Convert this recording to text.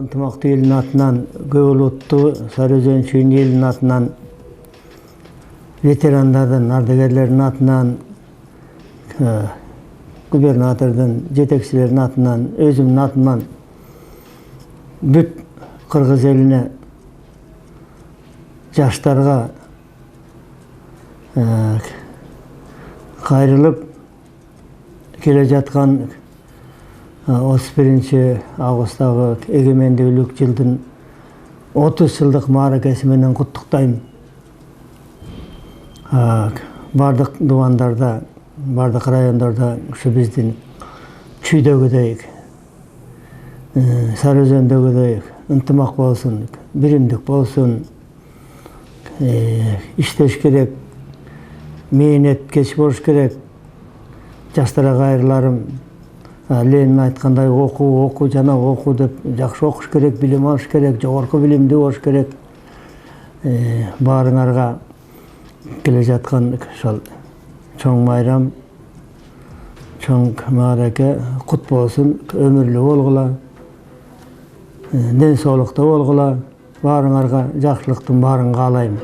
Ынтымақты елдің атынан, көп ұлтты Сарыөзен Шүйін елдің атынан, ветерандардың, ардагерлердің атынан, губернатордың, жетекшілердің атынан, өзімнің атыман бүт қырғыз еліне, жаштарға қайрылып келе жатқан 31 августтағы егемендүүлүк жылдың 30 жылдық мааракесіменен құттықтаймын. Бардық дубандарда, бардық райондарда ушу биздин чүйдөгүдөй, Сарыөзөндөгүдөй ынтымак болсун, биримдик болсун, иштеш керек, мээнеткеч болуш керек. Жаштарга кайрыларым, Ленин айткандай окуу жана окуу деп жакшы окуш керек, билим алыш керек, жогорку билимдүү болуш керек. Баарыңарга келе жаткан ошол чоң майрам, чоң маараке кут болсун, өмүрлүү болгула, ден соолукта болгула, баарыңарга жакшылыктын баарын каалайм.